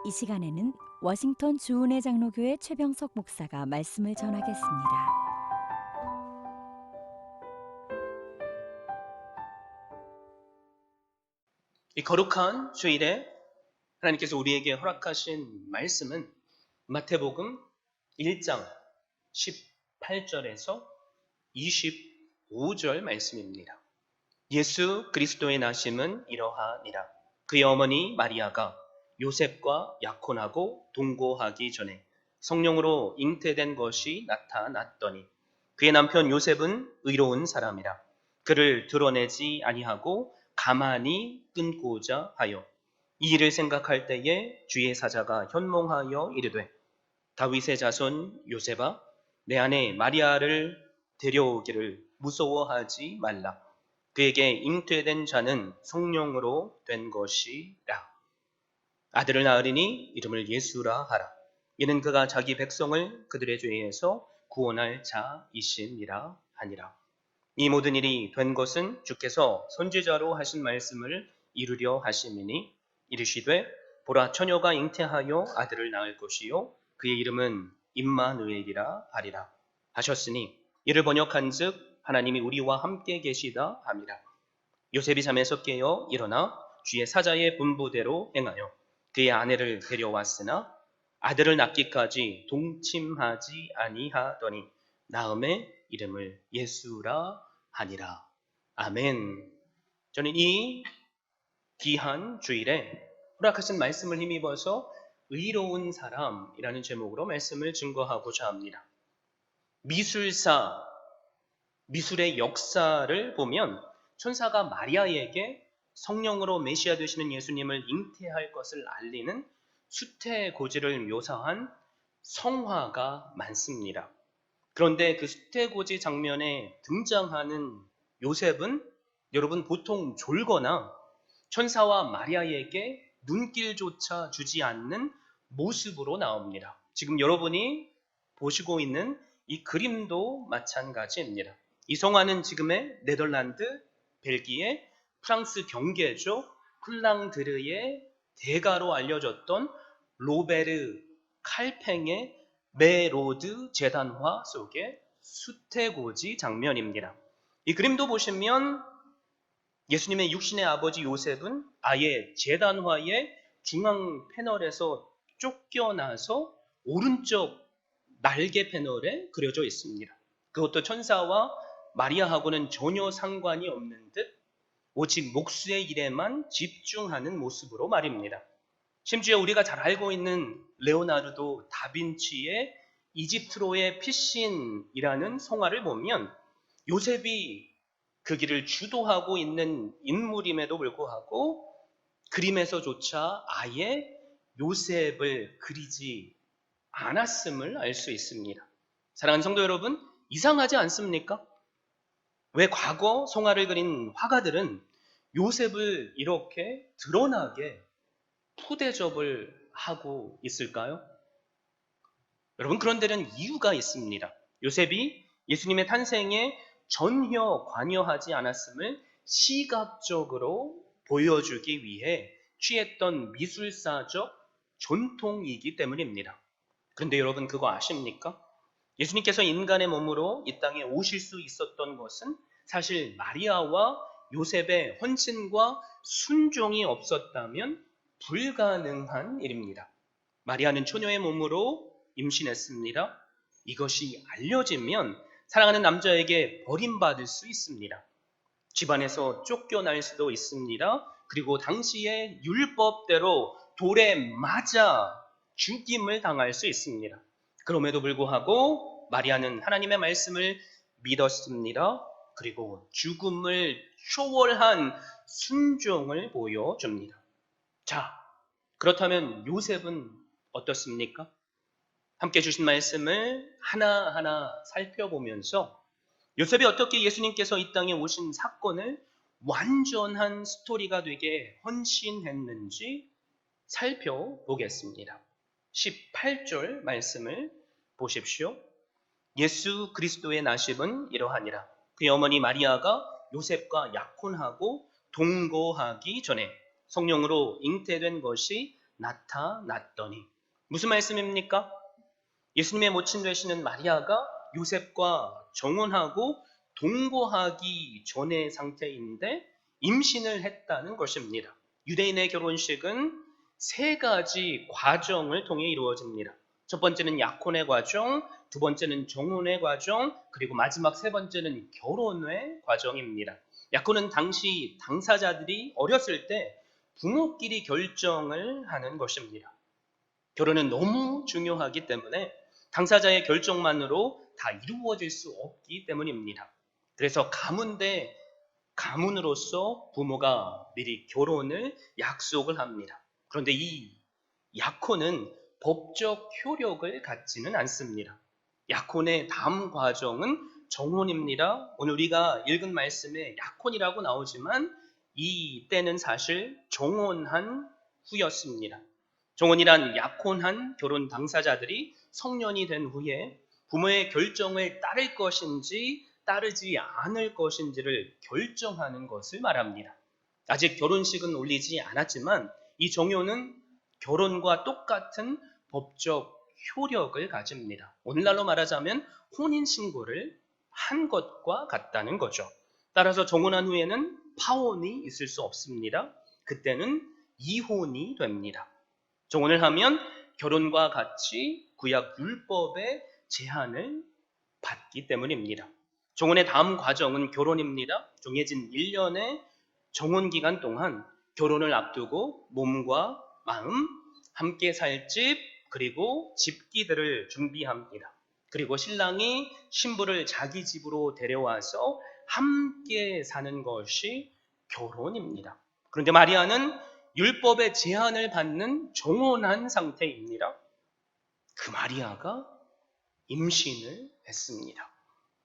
이 시간에는 워싱턴 주은혜 장로교회 최병석 목사가 말씀을 전하겠습니다. 이 거룩한 주일에 하나님께서 우리에게 허락하신 말씀은 마태복음 1장 18절에서 25절 말씀입니다. 예수 그리스도의 나심은 이러하니라. 그의 어머니 마리아가 요셉과 약혼하고 동거하기 전에 성령으로 잉태된 것이 나타났더니 그의 남편 요셉은 의로운 사람이라. 그를 드러내지 아니하고 가만히 끊고자 하여 이 일을 생각할 때에 주의 사자가 현몽하여 이르되 다윗의 자손 요셉아 내 아내 마리아를 데려오기를 무서워하지 말라. 그에게 잉태된 자는 성령으로 된 것이라. 아들을 낳으리니 이름을 예수라 하라. 이는 그가 자기 백성을 그들의 죄에서 구원할 자이심이라 하니라. 이 모든 일이 된 것은 주께서 선지자로 하신 말씀을 이루려 하심이니 이르시되 보라 처녀가 잉태하여 아들을 낳을 것이요 그의 이름은 임마누엘이라 하리라 하셨으니 이를 번역한즉 하나님이 우리와 함께 계시다 함이라. 요셉이 잠에서 깨어 일어나 주의 사자의 분부대로 행하여 그의 아내를 데려왔으나 아들을 낳기까지 동침하지 아니하더니 낳음의 이름을 예수라 하니라. 아멘. 저는 이 귀한 주일에 허락하신 말씀을 힘입어서 의로운 사람이라는 제목으로 말씀을 증거하고자 합니다. 미술의 역사를 보면 천사가 마리아에게 성령으로 메시아 되시는 예수님을 잉태할 것을 알리는 수태고지를 묘사한 성화가 많습니다. 그런데 그 수태고지 장면에 등장하는 요셉은 여러분 보통 졸거나 천사와 마리아에게 눈길조차 주지 않는 모습으로 나옵니다. 지금 여러분이 보시고 있는 이 그림도 마찬가지입니다. 이 성화는 지금의 네덜란드, 벨기에, 프랑스 경계죠. 플랑드르의 대가로 알려졌던 로베르 칼팽의 메로드 제단화 속의 수태고지 장면입니다. 이 그림도 보시면 예수님의 육신의 아버지 요셉은 아예 제단화의 중앙 패널에서 쫓겨나서 오른쪽 날개 패널에 그려져 있습니다. 그것도 천사와 마리아하고는 전혀 상관이 없는 듯 오직 목수의 일에만 집중하는 모습으로 말입니다. 심지어 우리가 잘 알고 있는 레오나르도 다빈치의 이집트로의 피신이라는 성화를 보면 요셉이 그 길을 주도하고 있는 인물임에도 불구하고 그림에서조차 아예 요셉을 그리지 않았음을 알 수 있습니다. 사랑하는 성도 여러분, 이상하지 않습니까? 왜 과거 성화를 그린 화가들은 요셉을 이렇게 드러나게 푸대접을 하고 있을까요? 여러분, 그런 데는 이유가 있습니다. 요셉이 예수님의 탄생에 전혀 관여하지 않았음을 시각적으로 보여주기 위해 취했던 미술사적 전통이기 때문입니다. 그런데 여러분 그거 아십니까? 예수님께서 인간의 몸으로 이 땅에 오실 수 있었던 것은 사실 마리아와 요셉의 헌신과 순종이 없었다면 불가능한 일입니다. 마리아는 처녀의 몸으로 임신했습니다. 이것이 알려지면 사랑하는 남자에게 버림받을 수 있습니다. 집안에서 쫓겨날 수도 있습니다. 그리고 당시의 율법대로 돌에 맞아 죽임을 당할 수 있습니다. 그럼에도 불구하고 마리아는 하나님의 말씀을 믿었습니다. 그리고 죽음을 초월한 순종을 보여줍니다. 자, 그렇다면 요셉은 어떻습니까? 함께 주신 말씀을 하나하나 살펴보면서 요셉이 어떻게 예수님께서 이 땅에 오신 사건을 완전한 스토리가 되게 헌신했는지 살펴보겠습니다. 18절 말씀을 보십시오. 예수 그리스도의 나심은 이러하니라. 그의 어머니 마리아가 요셉과 약혼하고 동거하기 전에 성령으로 잉태된 것이 나타났더니. 무슨 말씀입니까? 예수님의 모친 되시는 마리아가 요셉과 정혼하고 동거하기 전의 상태인데 임신을 했다는 것입니다. 유대인의 결혼식은 세 가지 과정을 통해 이루어집니다. 첫 번째는 약혼의 과정, 두 번째는 정혼의 과정, 그리고 마지막 세 번째는 결혼의 과정입니다. 약혼은 당시 당사자들이 어렸을 때 부모끼리 결정을 하는 것입니다. 결혼은 너무 중요하기 때문에 당사자의 결정만으로 다 이루어질 수 없기 때문입니다. 그래서 가문으로서 부모가 미리 결혼을 약속을 합니다. 그런데 이 약혼은 법적 효력을 갖지는 않습니다. 약혼의 다음 과정은 정혼입니다. 오늘 우리가 읽은 말씀에 약혼이라고 나오지만 이 때는 사실 정혼한 후였습니다. 정혼이란 약혼한 결혼 당사자들이 성년이 된 후에 부모의 결정을 따를 것인지 따르지 않을 것인지를 결정하는 것을 말합니다. 아직 결혼식은 올리지 않았지만 이 정혼은 결혼과 똑같은 법적 효력을 가집니다. 오늘날로 말하자면 혼인신고를 한 것과 같다는 거죠. 따라서 정혼한 후에는 파혼이 있을 수 없습니다. 그때는 이혼이 됩니다. 정혼을 하면 결혼과 같이 구약 율법의 제한을 받기 때문입니다. 정혼의 다음 과정은 결혼입니다. 정해진 1년의 정혼 기간 동안 결혼을 앞두고 몸과 마음, 함께 살 집, 그리고 집기들을 준비합니다. 그리고 신랑이 신부를 자기 집으로 데려와서 함께 사는 것이 결혼입니다. 그런데 마리아는 율법의 제한을 받는 정혼한 상태입니다. 그 마리아가 임신을 했습니다.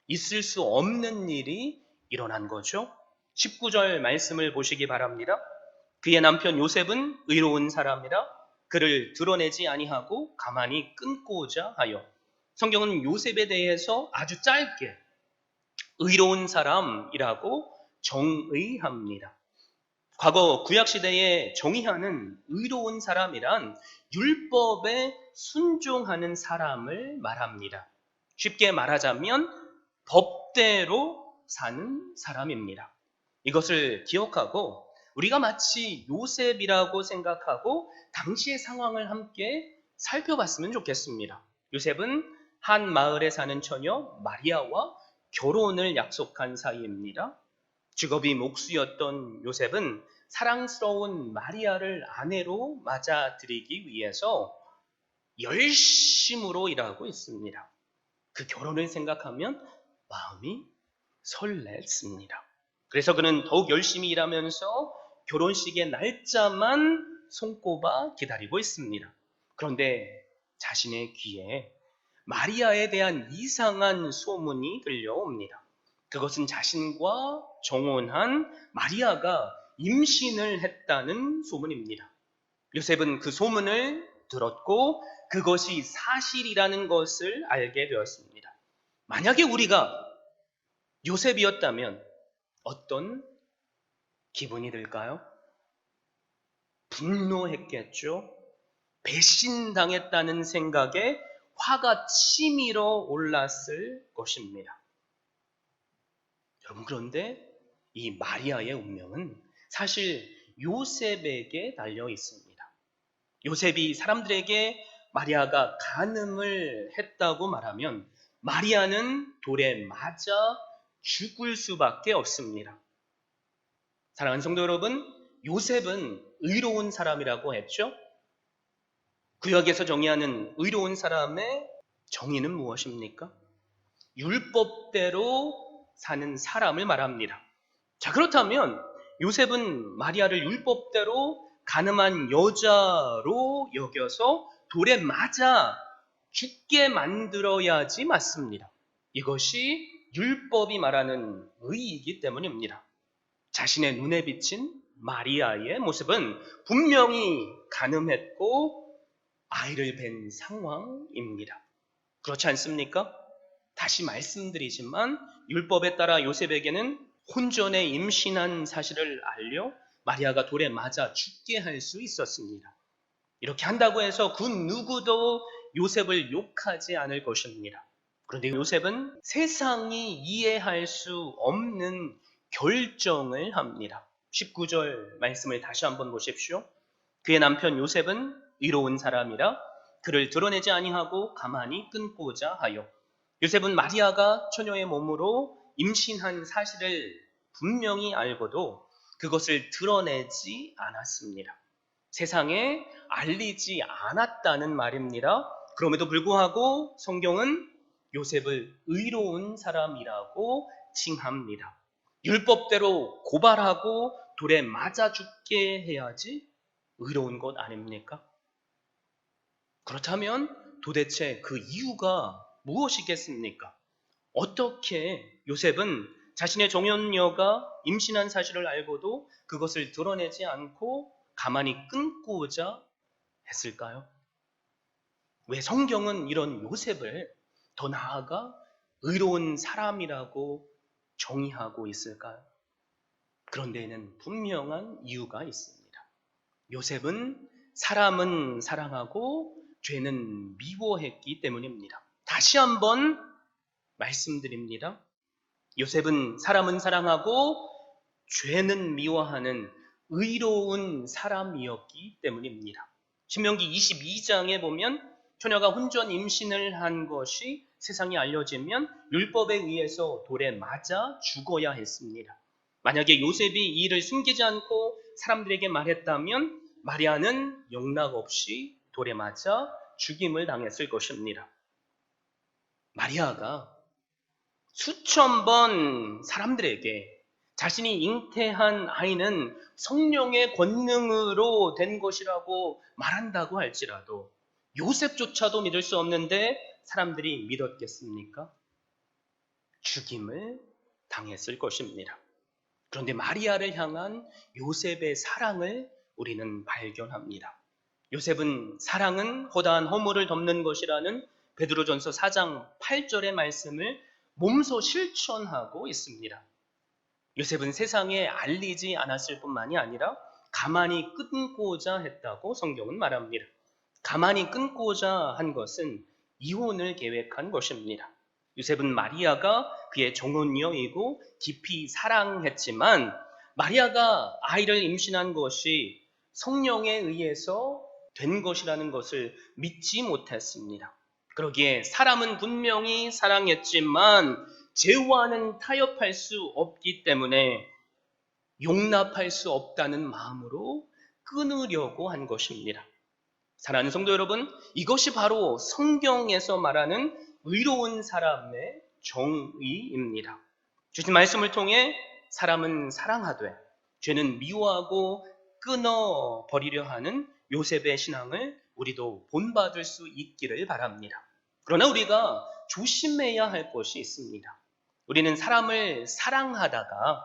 있을 수 없는 일이 일어난 거죠. 19절 말씀을 보시기 바랍니다. 그의 남편 요셉은 의로운 사람이라 그를 드러내지 아니하고 가만히 끊고자 하여. 성경은 요셉에 대해서 아주 짧게 의로운 사람이라고 정의합니다. 과거 구약시대에 정의하는 의로운 사람이란 율법에 순종하는 사람을 말합니다. 쉽게 말하자면 법대로 사는 사람입니다. 이것을 기억하고 우리가 마치 요셉이라고 생각하고 당시의 상황을 함께 살펴봤으면 좋겠습니다. 요셉은 한 마을에 사는 처녀 마리아와 결혼을 약속한 사이입니다. 직업이 목수였던 요셉은 사랑스러운 마리아를 아내로 맞아들이기 위해서 열심으로 일하고 있습니다. 그 결혼을 생각하면 마음이 설렜습니다. 그래서 그는 더욱 열심히 일하면서 결혼식의 날짜만 손꼽아 기다리고 있습니다. 그런데 자신의 귀에 마리아에 대한 이상한 소문이 들려옵니다. 그것은 자신과 정혼한 마리아가 임신을 했다는 소문입니다. 요셉은 그 소문을 들었고 그것이 사실이라는 것을 알게 되었습니다. 만약에 우리가 요셉이었다면 어떤 기분이 들까요? 분노했겠죠. 배신당했다는 생각에 화가 치밀어 올랐을 것입니다. 여러분, 그런데 이 마리아의 운명은 사실 요셉에게 달려 있습니다. 요셉이 사람들에게 마리아가 간음을 했다고 말하면 마리아는 돌에 맞아 죽을 수밖에 없습니다. 사랑하는 성도 여러분, 요셉은 의로운 사람이라고 했죠? 구약에서 정의하는 의로운 사람의 정의는 무엇입니까? 율법대로 사는 사람을 말합니다. 자, 그렇다면 요셉은 마리아를 율법대로 가늠한 여자로 여겨서 돌에 맞아 죽게 만들어야지 맞습니다. 이것이 율법이 말하는 의이기 때문입니다. 자신의 눈에 비친 마리아의 모습은 분명히 가늠했고 아이를 뵌 상황입니다. 그렇지 않습니까? 다시 말씀드리지만 율법에 따라 요셉에게는 혼전에 임신한 사실을 알려 마리아가 돌에 맞아 죽게 할 수 있었습니다. 이렇게 한다고 해서 그 누구도 요셉을 욕하지 않을 것입니다. 그런데 요셉은 세상이 이해할 수 없는 결정을 합니다. 19절 말씀을 다시 한번 보십시오. 그의 남편 요셉은 의로운 사람이라 그를 드러내지 아니하고 가만히 끊고자 하여. 요셉은 마리아가 처녀의 몸으로 임신한 사실을 분명히 알고도 그것을 드러내지 않았습니다. 세상에 알리지 않았다는 말입니다. 그럼에도 불구하고 성경은 요셉을 의로운 사람이라고 칭합니다. 율법대로 고발하고 돌에 맞아 죽게 해야지 의로운 것 아닙니까? 그렇다면 도대체 그 이유가 무엇이겠습니까? 어떻게 요셉은 자신의 정연녀가 임신한 사실을 알고도 그것을 드러내지 않고 가만히 끊고자 했을까요? 왜 성경은 이런 요셉을 더 나아가 의로운 사람이라고 정의하고 있을까요? 그런 데에는 분명한 이유가 있습니다. 요셉은 사람은 사랑하고 죄는 미워했기 때문입니다. 다시 한번 말씀드립니다. 요셉은 사람은 사랑하고 죄는 미워하는 의로운 사람이었기 때문입니다. 신명기 22장에 보면 처녀가 혼전 임신을 한 것이 세상에 알려지면 율법에 의해서 돌에 맞아 죽어야 했습니다. 만약에 요셉이 이 일을 숨기지 않고 사람들에게 말했다면 마리아는 영락 없이 돌에 맞아 죽임을 당했을 것입니다. 마리아가 수천 번 사람들에게 자신이 잉태한 아이는 성령의 권능으로 된 것이라고 말한다고 할지라도 요셉조차도 믿을 수 없는데 사람들이 믿었겠습니까? 죽임을 당했을 것입니다. 그런데 마리아를 향한 요셉의 사랑을 우리는 발견합니다. 요셉은 사랑은 허다한 허물을 덮는 것이라는 베드로전서 4장 8절의 말씀을 몸소 실천하고 있습니다. 요셉은 세상에 알리지 않았을 뿐만이 아니라 가만히 끊고자 했다고 성경은 말합니다. 가만히 끊고자 한 것은 이혼을 계획한 것입니다. 요셉은 마리아가 그의 정혼녀이고 깊이 사랑했지만 마리아가 아이를 임신한 것이 성령에 의해서 된 것이라는 것을 믿지 못했습니다. 그러기에 사람은 분명히 사랑했지만 죄와는 타협할 수 없기 때문에 용납할 수 없다는 마음으로 끊으려고 한 것입니다. 사랑하는 성도 여러분, 이것이 바로 성경에서 말하는 의로운 사람의 정의입니다. 주신 말씀을 통해 사람은 사랑하되 죄는 미워하고 끊어버리려 하는 요셉의 신앙을 우리도 본받을 수 있기를 바랍니다. 그러나 우리가 조심해야 할 것이 있습니다. 우리는 사람을 사랑하다가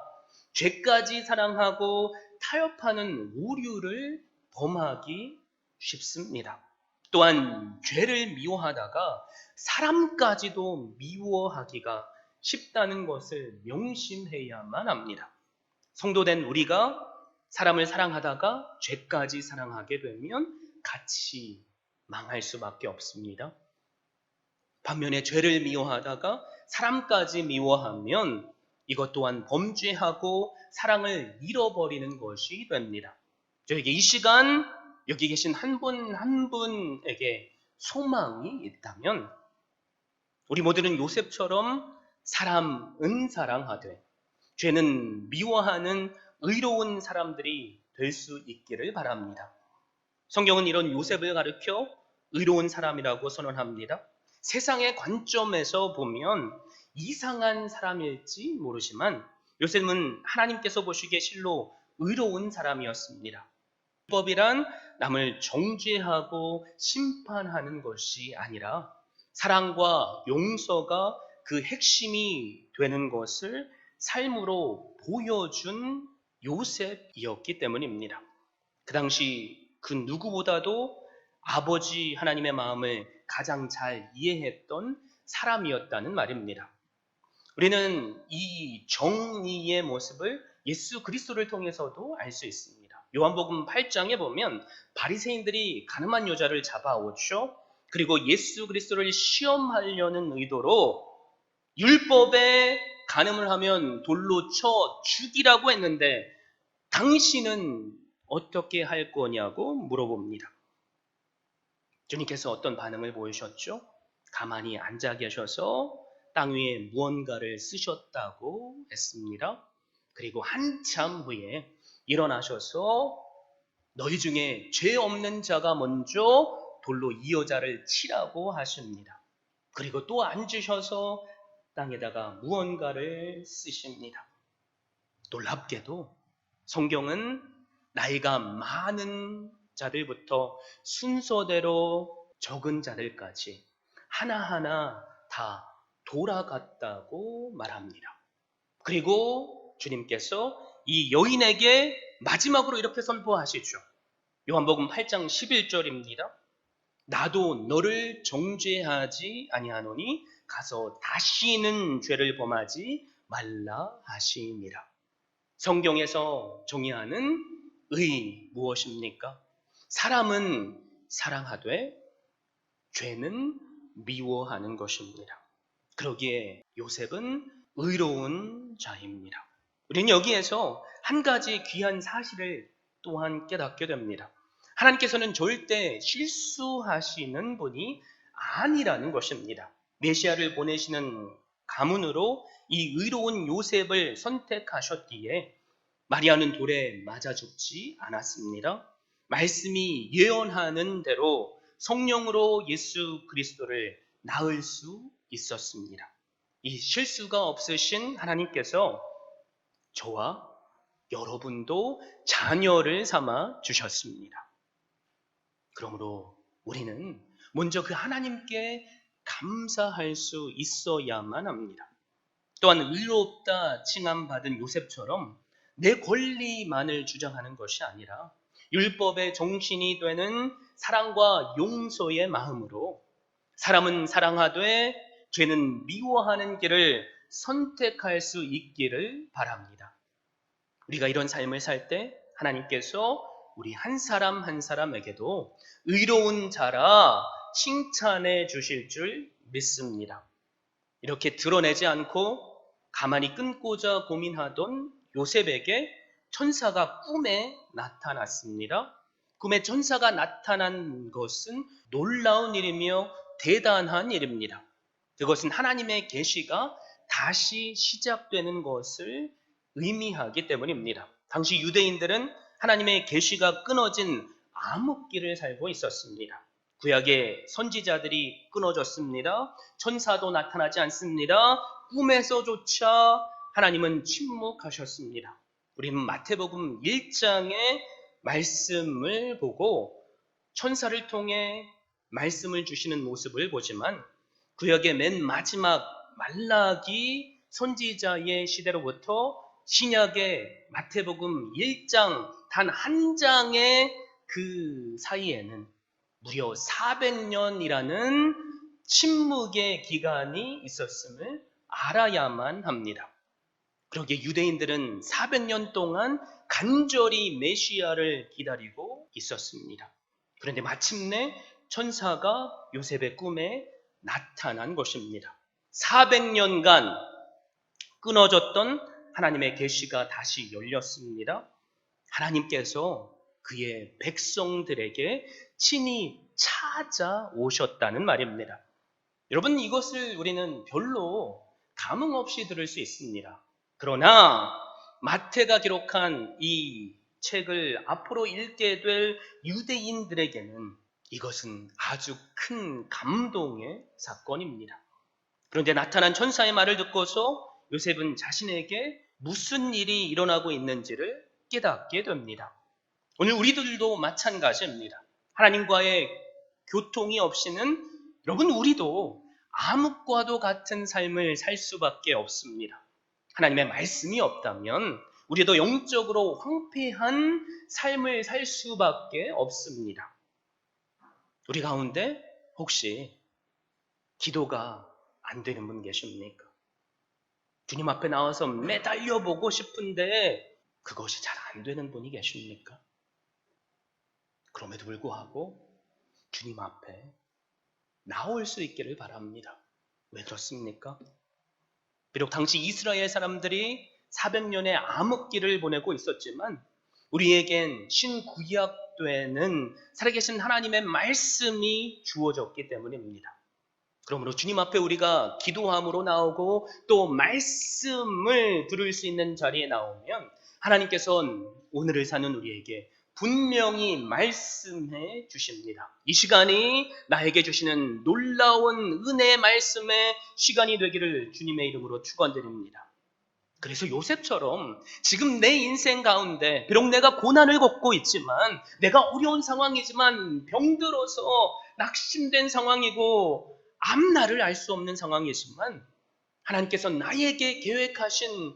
죄까지 사랑하고 타협하는 오류를 범하기 쉽습니다. 또한 죄를 미워하다가 사람까지도 미워하기가 쉽다는 것을 명심해야만 합니다. 성도된 우리가 사람을 사랑하다가 죄까지 사랑하게 되면 같이 망할 수밖에 없습니다. 반면에 죄를 미워하다가 사람까지 미워하면 이것 또한 범죄하고 사랑을 잃어버리는 것이 됩니다. 저에게 이 시간 여기 계신 한 분 한 분에게 소망이 있다면 우리 모두는 요셉처럼 사람은 사랑하되 죄는 미워하는 의로운 사람들이 될 수 있기를 바랍니다. 성경은 이런 요셉을 가리켜 의로운 사람이라고 선언합니다. 세상의 관점에서 보면 이상한 사람일지 모르지만 요셉은 하나님께서 보시기에 실로 의로운 사람이었습니다. 율법이란 남을 정죄하고 심판하는 것이 아니라 사랑과 용서가 그 핵심이 되는 것을 삶으로 보여준 요셉이었기 때문입니다. 그 당시 그 누구보다도 아버지 하나님의 마음을 가장 잘 이해했던 사람이었다는 말입니다. 우리는 이 정의의 모습을 예수 그리스도를 통해서도 알 수 있습니다. 요한복음 8장에 보면 바리새인들이 가늠한 여자를 잡아오죠. 그리고 예수 그리스도를 시험하려는 의도로 율법에 간음을 하면 돌로 쳐 죽이라고 했는데 당신은 어떻게 할 거냐고 물어봅니다. 주님께서 어떤 반응을 보이셨죠? 가만히 앉아 계셔서 땅 위에 무언가를 쓰셨다고 했습니다. 그리고 한참 후에 일어나셔서 너희 중에 죄 없는 자가 먼저 돌로 이 여자를 치라고 하십니다. 그리고 또 앉으셔서 땅에다가 무언가를 쓰십니다. 놀랍게도 성경은 나이가 많은 자들부터 순서대로 적은 자들까지 하나하나 다 돌아갔다고 말합니다. 그리고 주님께서 이 여인에게 마지막으로 이렇게 선포하시죠. 요한복음 8장 11절입니다. 나도 너를 정죄하지 아니하노니 가서 다시는 죄를 범하지 말라 하시니라. 성경에서 정의하는 의 무엇입니까? 사람은 사랑하되 죄는 미워하는 것입니다. 그러기에 요셉은 의로운 자입니다. 우리는 여기에서 한 가지 귀한 사실을 또한 깨닫게 됩니다. 하나님께서는 절대 실수하시는 분이 아니라는 것입니다. 메시아를 보내시는 가문으로 이 의로운 요셉을 선택하셨기에 마리아는 돌에 맞아 죽지 않았습니다. 말씀이 예언하는 대로 성령으로 예수 그리스도를 낳을 수 있었습니다. 이 실수가 없으신 하나님께서 저와 여러분도 자녀를 삼아 주셨습니다. 그러므로 우리는 먼저 그 하나님께 감사할 수 있어야만 합니다. 또한 의롭다 칭함받은 요셉처럼 내 권리만을 주장하는 것이 아니라 율법의 정신이 되는 사랑과 용서의 마음으로 사람은 사랑하되 죄는 미워하는 길을 선택할 수 있기를 바랍니다. 우리가 이런 삶을 살 때 하나님께서 우리 한 사람 한 사람에게도 의로운 자라 칭찬해 주실 줄 믿습니다. 이렇게 드러내지 않고 가만히 끊고자 고민하던 요셉에게 천사가 꿈에 나타났습니다. 꿈에 천사가 나타난 것은 놀라운 일이며 대단한 일입니다. 그것은 하나님의 계시가 다시 시작되는 것을 의미하기 때문입니다. 당시 유대인들은 하나님의 계시가 끊어진 암흑기를 살고 있었습니다. 구약의 선지자들이 끊어졌습니다. 천사도 나타나지 않습니다. 꿈에서조차 하나님은 침묵하셨습니다. 우리는 마태복음 1장의 말씀을 보고 천사를 통해 말씀을 주시는 모습을 보지만 구약의 맨 마지막 말라기 선지자의 시대로부터 신약의 마태복음 1장 단 한 장의 그 사이에는 무려 400년이라는 침묵의 기간이 있었음을 알아야만 합니다. 그러기에 유대인들은 400년 동안 간절히 메시아를 기다리고 있었습니다. 그런데 마침내 천사가 요셉의 꿈에 나타난 것입니다. 400년간 끊어졌던 하나님의 계시가 다시 열렸습니다. 하나님께서 그의 백성들에게 친히 찾아오셨다는 말입니다. 여러분, 이것을 우리는 별로 감흥 없이 들을 수 있습니다. 그러나 마태가 기록한 이 책을 앞으로 읽게 될 유대인들에게는 이것은 아주 큰 감동의 사건입니다. 그런데 나타난 천사의 말을 듣고서 요셉은 자신에게 무슨 일이 일어나고 있는지를 깨닫게 됩니다. 오늘 우리들도 마찬가지입니다. 하나님과의 교통이 없이는 여러분 우리도 암흑과도 같은 삶을 살 수밖에 없습니다. 하나님의 말씀이 없다면 우리도 영적으로 황폐한 삶을 살 수밖에 없습니다. 우리 가운데 혹시 기도가 안 되는 분 계십니까? 주님 앞에 나와서 매달려 보고 싶은데 그것이 잘 안 되는 분이 계십니까? 그럼에도 불구하고 주님 앞에 나올 수 있기를 바랍니다. 왜 그렇습니까? 비록 당시 이스라엘 사람들이 400년의 암흑기를 보내고 있었지만 우리에겐 신구약되는 살아계신 하나님의 말씀이 주어졌기 때문입니다. 그러므로 주님 앞에 우리가 기도함으로 나오고 또 말씀을 들을 수 있는 자리에 나오면 하나님께서는 오늘을 사는 우리에게 분명히 말씀해 주십니다. 이 시간이 나에게 주시는 놀라운 은혜의 말씀의 시간이 되기를 주님의 이름으로 축원드립니다. 그래서 요셉처럼 지금 내 인생 가운데 비록 내가 고난을 겪고 있지만 내가 어려운 상황이지만 병들어서 낙심된 상황이고 앞날을 알 수 없는 상황이지만 하나님께서 나에게 계획하신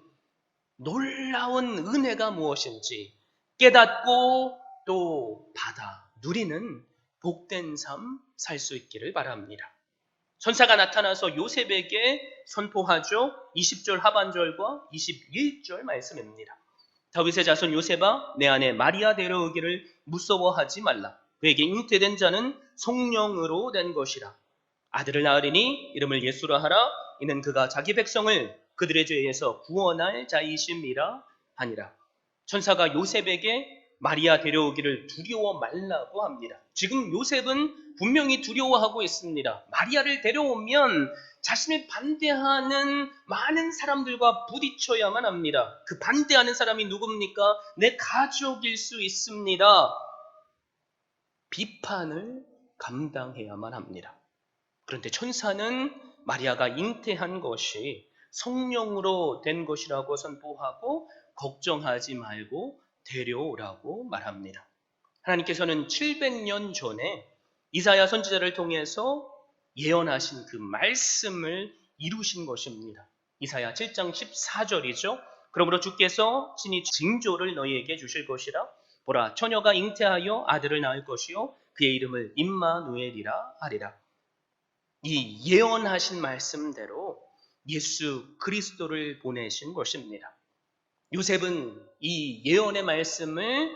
놀라운 은혜가 무엇인지 깨닫고 또 받아 누리는 복된 삶 살 수 있기를 바랍니다. 천사가 나타나서 요셉에게 선포하죠. 20절 하반절과 21절 말씀입니다. 다윗의 자손 요셉아, 내 아내 마리아 데려오기를 무서워하지 말라. 그에게 잉태된 자는 성령으로 된 것이라. 아들을 낳으리니 이름을 예수라 하라. 이는 그가 자기 백성을 그들의 죄에서 구원할 자이심이라 하니라. 천사가 요셉에게 마리아 데려오기를 두려워 말라고 합니다. 지금 요셉은 분명히 두려워하고 있습니다. 마리아를 데려오면 자신을 반대하는 많은 사람들과 부딪혀야만 합니다. 그 반대하는 사람이 누굽니까? 내 가족일 수 있습니다. 비판을 감당해야만 합니다. 그런데 천사는 마리아가 잉태한 것이 성령으로 된 것이라고 선포하고 걱정하지 말고 데려오라고 말합니다. 하나님께서는 700년 전에 이사야 선지자를 통해서 예언하신 그 말씀을 이루신 것입니다. 이사야 7장 14절이죠. 그러므로 주께서 친히 징조를 너희에게 주실 것이라. 보라, 처녀가 잉태하여 아들을 낳을 것이요 그의 이름을 임마누엘이라 하리라. 이 예언하신 말씀대로 예수 그리스도를 보내신 것입니다. 요셉은 이 예언의 말씀을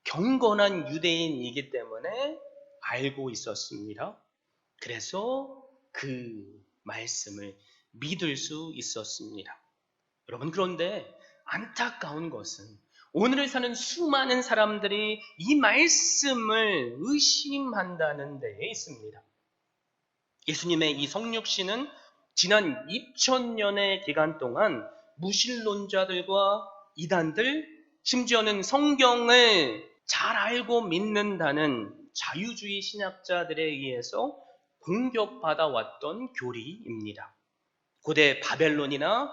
경건한 유대인이기 때문에 알고 있었습니다. 그래서 그 말씀을 믿을 수 있었습니다. 여러분, 그런데 안타까운 것은 오늘을 사는 수많은 사람들이 이 말씀을 의심한다는 데에 있습니다. 예수님의 이 성육신은 지난 2000년의 기간 동안 무신론자들과 이단들, 심지어는 성경을 잘 알고 믿는다는 자유주의 신학자들에 의해서 공격받아왔던 교리입니다. 고대 바벨론이나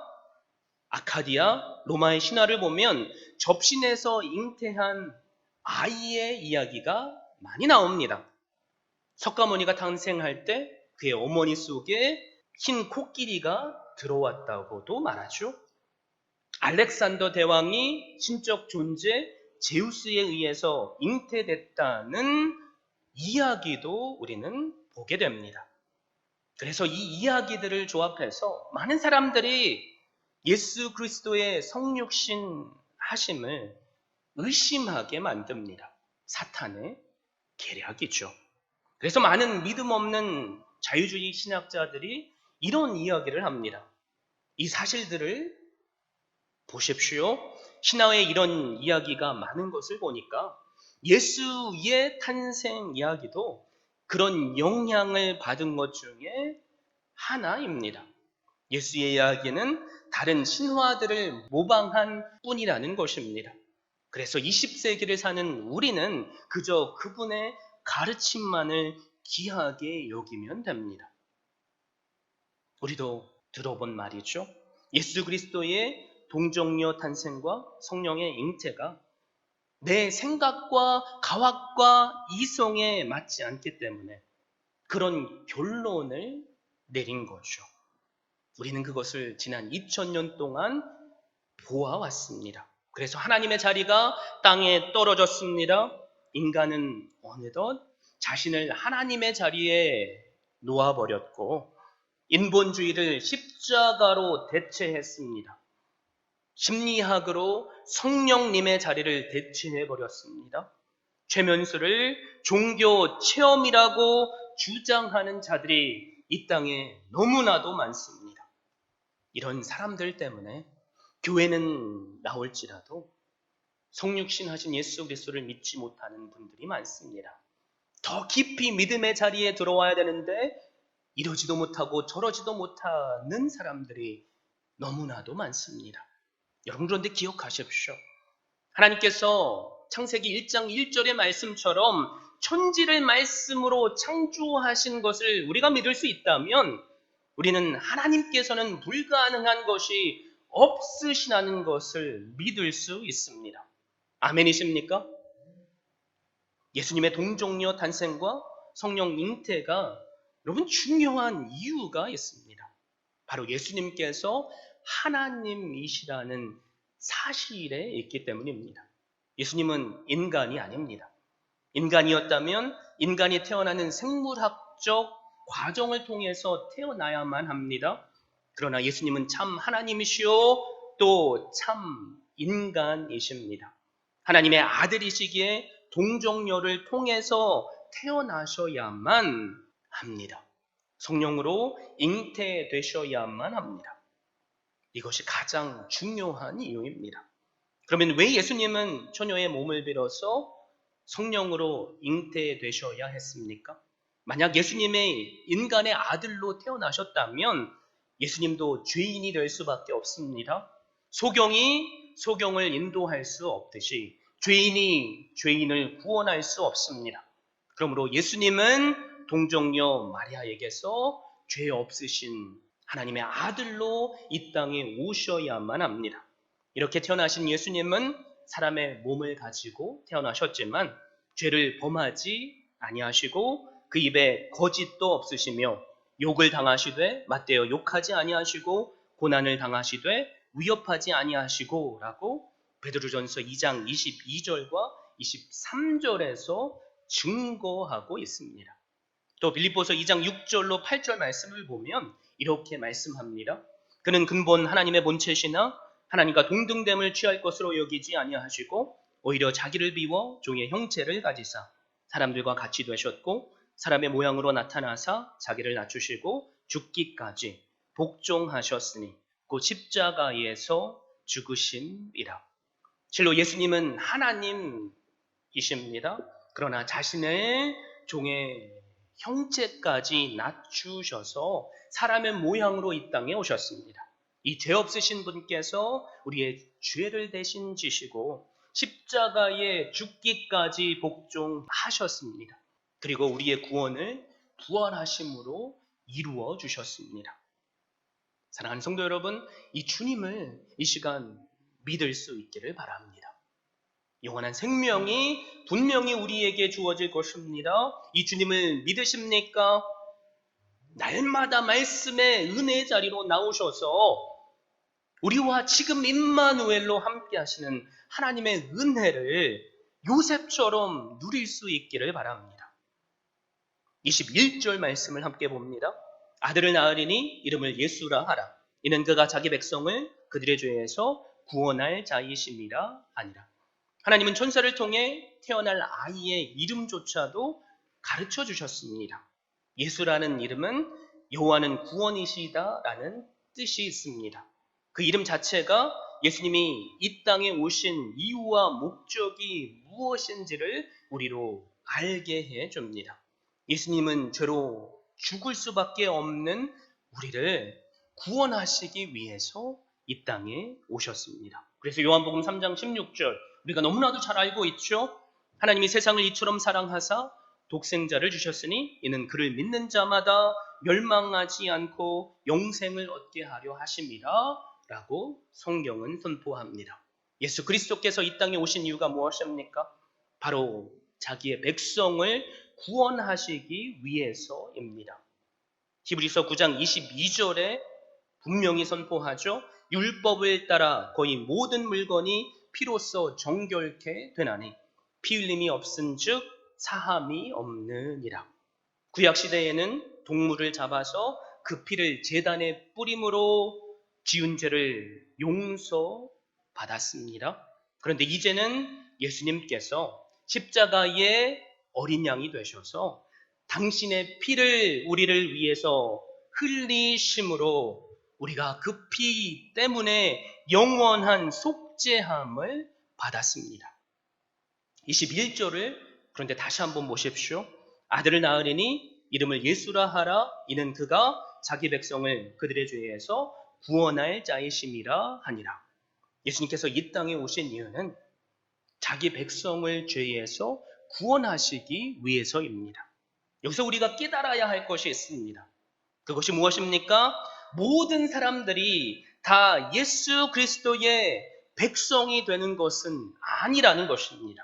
아카디아, 로마의 신화를 보면 접신에서 잉태한 아이의 이야기가 많이 나옵니다. 석가모니가 탄생할 때 그의 어머니 속에 흰 코끼리가 들어왔다고도 말하죠. 알렉산더 대왕이 신적 존재 제우스에 의해서 잉태됐다는 이야기도 우리는 보게 됩니다. 그래서 이 이야기들을 조합해서 많은 사람들이 예수 그리스도의 성육신 하심을 의심하게 만듭니다. 사탄의 계략이죠. 그래서 많은 믿음 없는 자유주의 신학자들이 이런 이야기를 합니다. 이 사실들을 보십시오. 신화에 이런 이야기가 많은 것을 보니까 예수의 탄생 이야기도 그런 영향을 받은 것 중에 하나입니다. 예수의 이야기는 다른 신화들을 모방한 뿐이라는 것입니다. 그래서 20세기를 사는 우리는 그저 그분의 가르침만을 귀하게 여기면 됩니다. 우리도 들어본 말이죠. 예수 그리스도의 동정녀 탄생과 성령의 잉태가 내 생각과 가학과 이성에 맞지 않기 때문에 그런 결론을 내린 거죠. 우리는 그것을 지난 2000년 동안 보아왔습니다. 그래서 하나님의 자리가 땅에 떨어졌습니다. 인간은 어느덧 자신을 하나님의 자리에 놓아버렸고 인본주의를 십자가로 대체했습니다. 심리학으로 성령님의 자리를 대체해버렸습니다. 최면수를 종교 체험이라고 주장하는 자들이 이 땅에 너무나도 많습니다. 이런 사람들 때문에 교회는 나올지라도 성육신 하신 예수 그리스도를 믿지 못하는 분들이 많습니다. 더 깊이 믿음의 자리에 들어와야 되는데 이러지도 못하고 저러지도 못하는 사람들이 너무나도 많습니다. 여러분 그런데 기억하십시오. 하나님께서 창세기 1장 1절의 말씀처럼 천지를 말씀으로 창조하신 것을 우리가 믿을 수 있다면 우리는 하나님께서는 불가능한 것이 없으시다는 것을 믿을 수 있습니다. 아멘이십니까? 예수님의 동정녀 탄생과 성령 잉태가 여러분 중요한 이유가 있습니다. 바로 예수님께서 하나님이시라는 사실에 있기 때문입니다. 예수님은 인간이 아닙니다. 인간이었다면 인간이 태어나는 생물학적 과정을 통해서 태어나야만 합니다. 그러나 예수님은 참 하나님이시요 또 참 인간이십니다. 하나님의 아들이시기에 동정녀를 통해서 태어나셔야만 합니다. 성령으로 잉태되셔야만 합니다. 이것이 가장 중요한 이유입니다. 그러면 왜 예수님은 처녀의 몸을 빌어서 성령으로 잉태되셔야 했습니까? 만약 예수님의 인간의 아들로 태어나셨다면 예수님도 죄인이 될 수밖에 없습니다. 소경이 소경을 인도할 수 없듯이 죄인이 죄인을 구원할 수 없습니다. 그러므로 예수님은 동정녀 마리아에게서 죄 없으신 하나님의 아들로 이 땅에 오셔야만 합니다. 이렇게 태어나신 예수님은 사람의 몸을 가지고 태어나셨지만 죄를 범하지 아니하시고 그 입에 거짓도 없으시며 욕을 당하시되 맞대어 욕하지 아니하시고 고난을 당하시되 위협하지 아니하시고 라고 베드로전서 2장 22절과 23절에서 증거하고 있습니다. 또 빌립보서 2장 6절로 8절 말씀을 보면 이렇게 말씀합니다. 그는 근본 하나님의 본체시나 하나님과 동등됨을 취할 것으로 여기지 아니하시고 오히려 자기를 비워 종의 형체를 가지사 사람들과 같이 되셨고 사람의 모양으로 나타나사 자기를 낮추시고 죽기까지 복종하셨으니 곧 십자가에서 죽으심이라. 실로 예수님은 하나님이십니다. 그러나 자신을 종의 형체까지 낮추셔서 사람의 모양으로 이 땅에 오셨습니다. 이 죄 없으신 분께서 우리의 죄를 대신 지시고 십자가에 죽기까지 복종하셨습니다. 그리고 우리의 구원을 부활하심으로 이루어 주셨습니다. 사랑하는 성도 여러분, 이 주님을 이 시간 믿을 수 있기를 바랍니다. 영원한 생명이 분명히 우리에게 주어질 것입니다. 이 주님을 믿으십니까? 날마다 말씀의 은혜의 자리로 나오셔서 우리와 지금 임마누엘로 함께 하시는 하나님의 은혜를 요셉처럼 누릴 수 있기를 바랍니다. 21절 말씀을 함께 봅니다. 아들을 낳으리니 이름을 예수라 하라. 이는 그가 자기 백성을 그들의 죄에서 구원할 자이심이라 하니라. 하나님은 천사를 통해 태어날 아이의 이름조차도 가르쳐 주셨습니다. 예수라는 이름은 여호와는 구원이시다라는 뜻이 있습니다. 그 이름 자체가 예수님이 이 땅에 오신 이유와 목적이 무엇인지를 우리로 알게 해줍니다. 예수님은 죄로 죽을 수밖에 없는 우리를 구원하시기 위해서 이 땅에 오셨습니다. 그래서 요한복음 3장 16절 우리가 너무나도 잘 알고 있죠. 하나님이 세상을 이처럼 사랑하사 독생자를 주셨으니 이는 그를 믿는 자마다 멸망하지 않고 영생을 얻게 하려 하심이라 라고 성경은 선포합니다. 예수 그리스도께서 이 땅에 오신 이유가 무엇입니까? 바로 자기의 백성을 구원하시기 위해서입니다. 히브리서 9장 22절에 분명히 선포하죠. 율법을 따라 거의 모든 물건이 피로써 정결케 되나니 피 흘림이 없은즉 사함이 없느니라. 구약시대에는 동물을 잡아서 그 피를 제단에 뿌림으로 지은 죄를 용서받았습니다. 그런데 이제는 예수님께서 십자가의 어린 양이 되셔서 당신의 피를 우리를 위해서 흘리심으로 우리가 그 피 때문에 영원한 속죄함을 받았습니다. 21절을 그런데 다시 한번 보십시오. 아들을 낳으리니 이름을 예수라 하라. 이는 그가 자기 백성을 그들의 죄에서 구원할 자이심이라 하니라. 예수님께서 이 땅에 오신 이유는 자기 백성을 죄에서 구원하시기 위해서입니다. 여기서 우리가 깨달아야 할 것이 있습니다. 그것이 무엇입니까? 모든 사람들이 다 예수 그리스도의 백성이 되는 것은 아니라는 것입니다.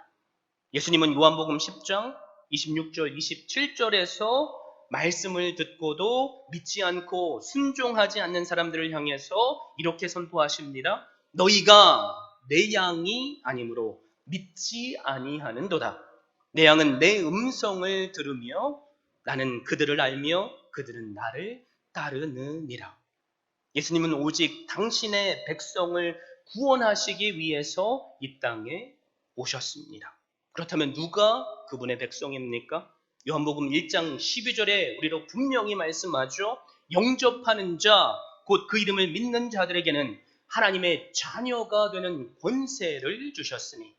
예수님은 요한복음 10장 26절 27절에서 말씀을 듣고도 믿지 않고 순종하지 않는 사람들을 향해서 이렇게 선포하십니다. 너희가 내 양이 아니므로 믿지 아니하는도다. 내 양은 내 음성을 들으며 나는 그들을 알며 그들은 나를 따르느니라. 예수님은 오직 당신의 백성을 구원하시기 위해서 이 땅에 오셨습니다. 그렇다면 누가 그분의 백성입니까? 요한복음 1장 12절에 우리로 분명히 말씀하죠. 영접하는 자, 곧 그 이름을 믿는 자들에게는 하나님의 자녀가 되는 권세를 주셨으니,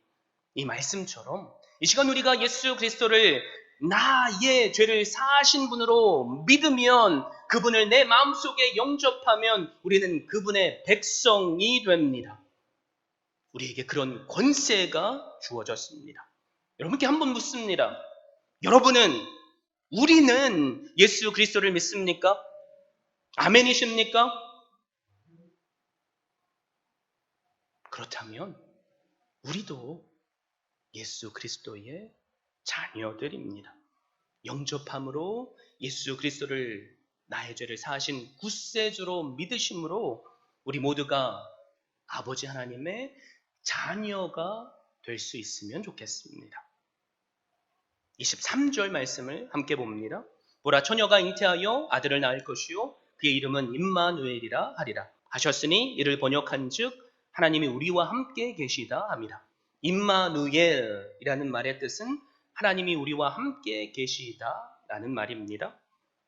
이 말씀처럼 이 시간 우리가 예수 그리스도를 나의 죄를 사하신 분으로 믿으면, 그분을 내 마음속에 영접하면 우리는 그분의 백성이 됩니다. 우리에게 그런 권세가 주어졌습니다. 여러분께 한번 묻습니다. 우리는 예수 그리스도를 믿습니까? 아멘이십니까? 그렇다면 우리도 예수 그리스도의 자녀들입니다. 영접함으로 예수 그리스도를 나의 죄를 사하신 구세주로 믿으심으로 우리 모두가 아버지 하나님의 자녀가 될 수 있으면 좋겠습니다. 23절 말씀을 함께 봅니다. 보라, 처녀가 잉태하여 아들을 낳을 것이요 그의 이름은 임마누엘이라 하리라 하셨으니 이를 번역한 즉 하나님이 우리와 함께 계시다 함이라. 임마누엘이라는 말의 뜻은 하나님이 우리와 함께 계시다라는 말입니다.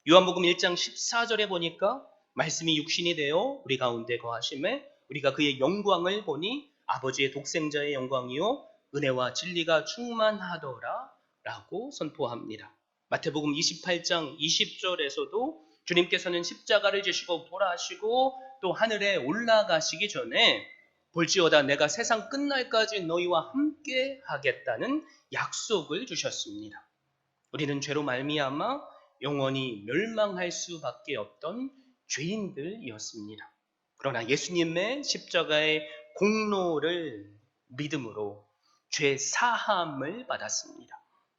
요한복음 1장 14절에 보니까 말씀이 육신이 되어 우리 가운데 거하심에 우리가 그의 영광을 보니 아버지의 독생자의 영광이요 은혜와 진리가 충만하더라 라고 선포합니다. 마태복음 28장 20절에서도 주님께서는 십자가를 지시고 돌아가시고 또 하늘에 올라가시기 전에 볼지어다 내가 세상 끝날까지 너희와 함께 하겠다는 약속을 주셨습니다. 우리는 죄로 말미암아 영원히 멸망할 수밖에 없던 죄인들이었습니다. 그러나 예수님의 십자가의 공로를 믿음으로 죄 사함을 받았습니다.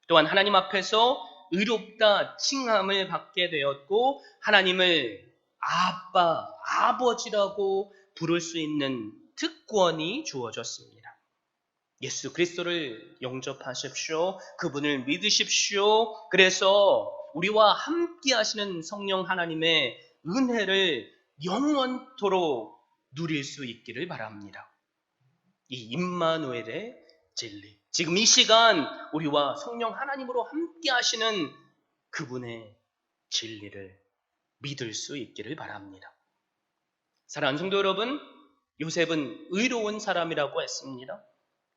또한 하나님 앞에서 의롭다 칭함을 받게 되었고 하나님을 아빠, 아버지라고 부를 수 있는 특권이 주어졌습니다. 예수 그리스도를 영접하십시오. 그분을 믿으십시오. 그래서 우리와 함께 하시는 성령 하나님의 은혜를 영원토록 누릴 수 있기를 바랍니다. 이 임마누엘의 진리, 지금 이 시간 우리와 성령 하나님으로 함께 하시는 그분의 진리를 믿을 수 있기를 바랍니다. 사랑하는 성도 여러분, 요셉은 의로운 사람이라고 했습니다.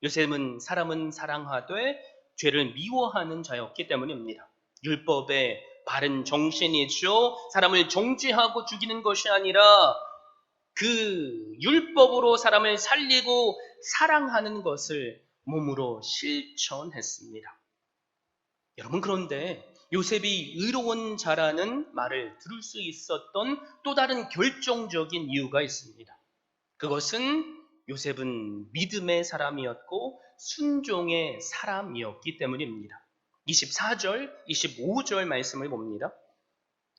요셉은 사람은 사랑하되 죄를 미워하는 자였기 때문입니다. 율법의 바른 정신이죠. 사람을 정죄하고 죽이는 것이 아니라 그 율법으로 사람을 살리고 사랑하는 것을 몸으로 실천했습니다. 여러분, 그런데 요셉이 의로운 자라는 말을 들을 수 있었던 또 다른 결정적인 이유가 있습니다. 그것은 요셉은 믿음의 사람이었고 순종의 사람이었기 때문입니다. 24절, 25절 말씀을 봅니다.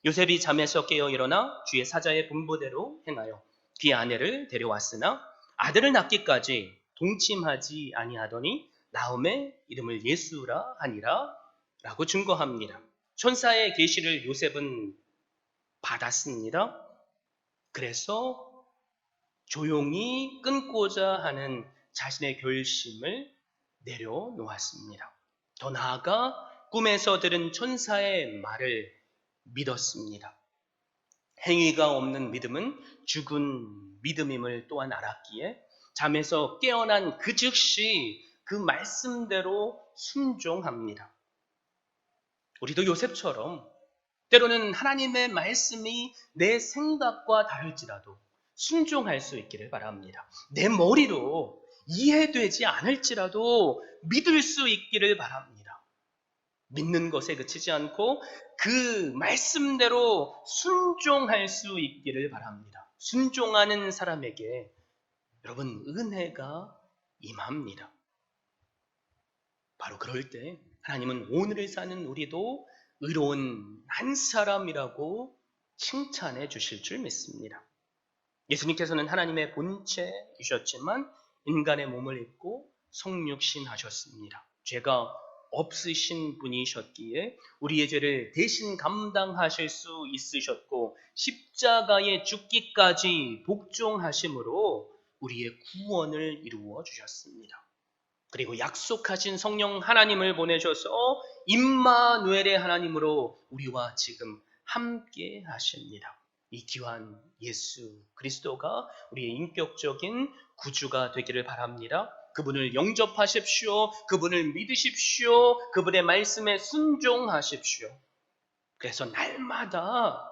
요셉이 잠에서 깨어 일어나 주의 사자의 분부대로 행하여 그의 아내를 데려왔으나 아들을 낳기까지 동침하지 아니하더니 나음의 이름을 예수라 하니라 라고 증거합니다. 천사의 계시를 요셉은 받았습니다. 그래서 조용히 끊고자 하는 자신의 결심을 내려놓았습니다. 더 나아가 꿈에서 들은 천사의 말을 믿었습니다. 행위가 없는 믿음은 죽은 믿음임을 또한 알았기에 잠에서 깨어난 그 즉시 그 말씀대로 순종합니다. 우리도 요셉처럼 때로는 하나님의 말씀이 내 생각과 다를지라도 순종할 수 있기를 바랍니다. 내 머리로 이해되지 않을지라도 믿을 수 있기를 바랍니다. 믿는 것에 그치지 않고 그 말씀대로 순종할 수 있기를 바랍니다. 순종하는 사람에게 여러분 은혜가 임합니다. 바로 그럴 때 하나님은 오늘을 사는 우리도 의로운 한 사람이라고 칭찬해 주실 줄 믿습니다. 예수님께서는 하나님의 본체이셨지만 인간의 몸을 입고 성육신 하셨습니다. 죄가 없으신 분이셨기에 우리의 죄를 대신 감당하실 수 있으셨고 십자가에 죽기까지 복종하심으로 우리의 구원을 이루어 주셨습니다. 그리고 약속하신 성령 하나님을 보내셔서 임마누엘의 하나님으로 우리와 지금 함께 하십니다. 이 귀한 예수 그리스도가 우리의 인격적인 구주가 되기를 바랍니다. 그분을 영접하십시오. 그분을 믿으십시오. 그분의 말씀에 순종하십시오. 그래서 날마다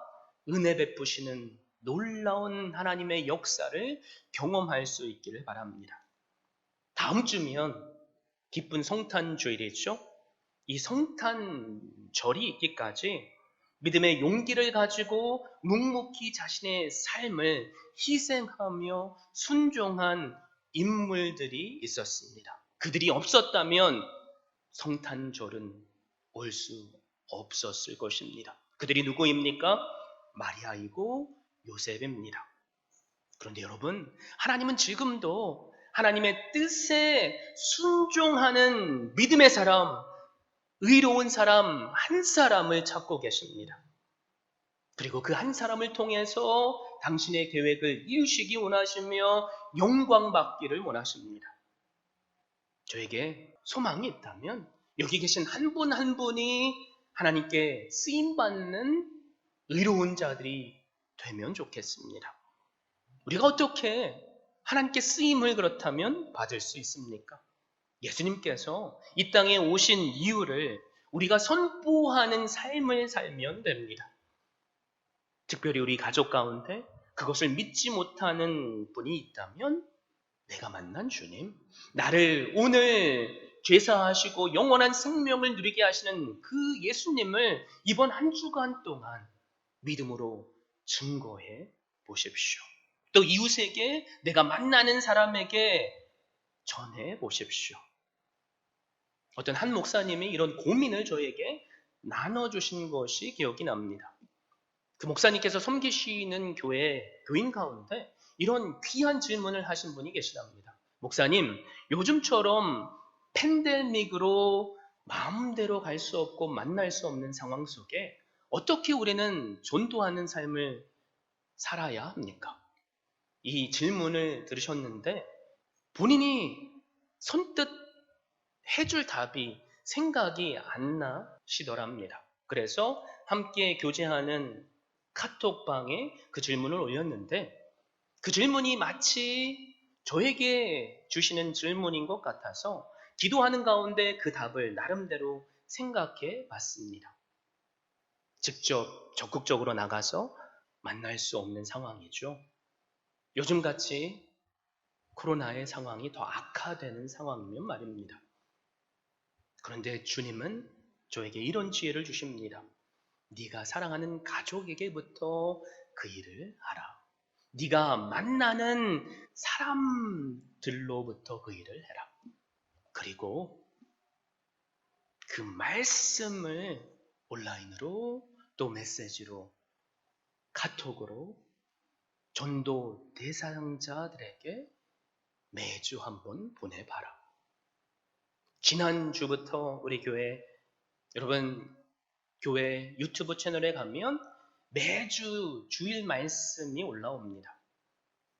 은혜 베푸시는 놀라운 하나님의 역사를 경험할 수 있기를 바랍니다. 다음 주면 기쁜 성탄주일이죠. 이 성탄절이 있기까지 믿음의 용기를 가지고 묵묵히 자신의 삶을 희생하며 순종한 인물들이 있었습니다. 그들이 없었다면 성탄절은 올 수 없었을 것입니다. 그들이 누구입니까? 마리아이고 요셉입니다. 그런데 여러분, 하나님은 지금도 하나님의 뜻에 순종하는 믿음의 사람, 의로운 사람 한 사람을 찾고 계십니다. 그리고 그 한 사람을 통해서 당신의 계획을 이루시기 원하시며 영광 받기를 원하십니다. 저에게 소망이 있다면 여기 계신 한 분 한 분이 하나님께 쓰임받는 의로운 자들이 되면 좋겠습니다. 우리가 어떻게 하나님께 쓰임을 그렇다면 받을 수 있습니까? 예수님께서 이 땅에 오신 이유를 우리가 선포하는 삶을 살면 됩니다. 특별히 우리 가족 가운데 그것을 믿지 못하는 분이 있다면 내가 만난 주님, 나를 오늘 죄사하시고 영원한 생명을 누리게 하시는 그 예수님을 이번 한 주간 동안 믿음으로 증거해 보십시오. 또 이웃에게 내가 만나는 사람에게 전해 보십시오. 어떤 한 목사님이 이런 고민을 저에게 나눠주신 것이 기억이 납니다. 그 목사님께서 섬기시는 교인 가운데 이런 귀한 질문을 하신 분이 계시답니다. 목사님, 요즘처럼 팬데믹으로 마음대로 갈 수 없고 만날 수 없는 상황 속에 어떻게 우리는 전도하는 삶을 살아야 합니까? 이 질문을 들으셨는데 본인이 선뜻 해줄 답이 생각이 안 나시더랍니다. 그래서 함께 교제하는 카톡방에 그 질문을 올렸는데 그 질문이 마치 저에게 주시는 질문인 것 같아서 기도하는 가운데 그 답을 나름대로 생각해 봤습니다. 직접 적극적으로 나가서 만날 수 없는 상황이죠. 요즘같이 코로나의 상황이 더 악화되는 상황이면 말입니다. 그런데 주님은 저에게 이런 지혜를 주십니다. 네가 사랑하는 가족에게부터 그 일을 하라. 네가 만나는 사람들로부터 그 일을 해라. 그리고 그 말씀을 온라인으로 또 메시지로 카톡으로 전도 대상자들에게 매주 한번 보내봐라. 지난주부터 우리 교회 여러분 교회 유튜브 채널에 가면 매주 주일 말씀이 올라옵니다.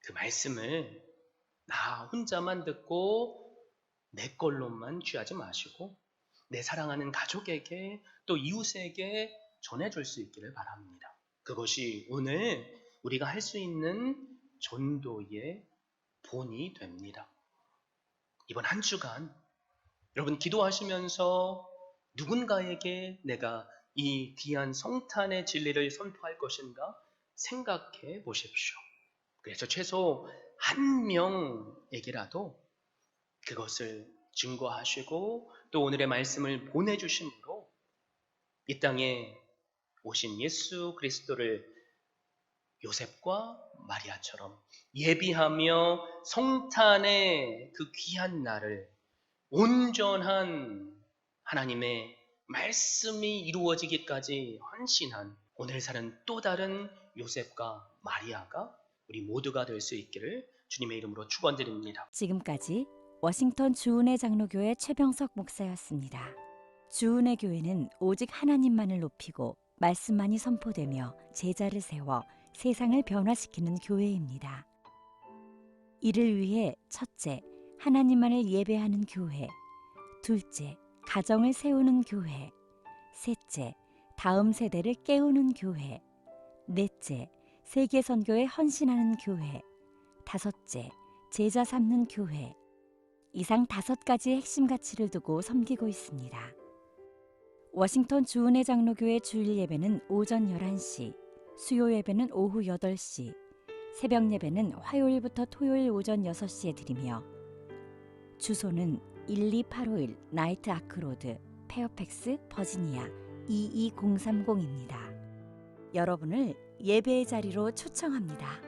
그 말씀을 나 혼자만 듣고 내 걸로만 취하지 마시고 내 사랑하는 가족에게 또 이웃에게 전해줄 수 있기를 바랍니다. 그것이 오늘 우리가 할 수 있는 전도의 본이 됩니다. 이번 한 주간 여러분 기도하시면서 누군가에게 내가 이 귀한 성탄의 진리를 선포할 것인가 생각해 보십시오. 그래서 최소 한 명에게라도 그것을 증거하시고 또 오늘의 말씀을 보내주심으로 이 땅에 오신 예수 그리스도를 요셉과 마리아처럼 예비하며 성탄의 그 귀한 날을 온전한 하나님의 말씀이 이루어지기까지 헌신한 오늘 사는 또 다른 요셉과 마리아가 우리 모두가 될 수 있기를 주님의 이름으로 축원드립니다. 지금까지 워싱턴 주은혜 장로교회 최병석 목사였습니다. 주은혜 교회는 오직 하나님만을 높이고 말씀만이 선포되며 제자를 세워 세상을 변화시키는 교회입니다. 이를 위해 첫째, 하나님만을 예배하는 교회, 둘째, 가정을 세우는 교회, 셋째, 다음 세대를 깨우는 교회, 넷째, 세계 선교에 헌신하는 교회, 다섯째, 제자 삼는 교회. 이상 5가지의 핵심 가치를 두고 섬기고 있습니다. 워싱턴 주은혜 장로교회 주일 예배는 오전 11시, 수요 예배는 오후 8시, 새벽 예배는 화요일부터 토요일 오전 6시에 드리며 주소는 12851 나이트 아크로드, 페어팩스, 버지니아 22030입니다. 여러분을 예배의 자리로 초청합니다.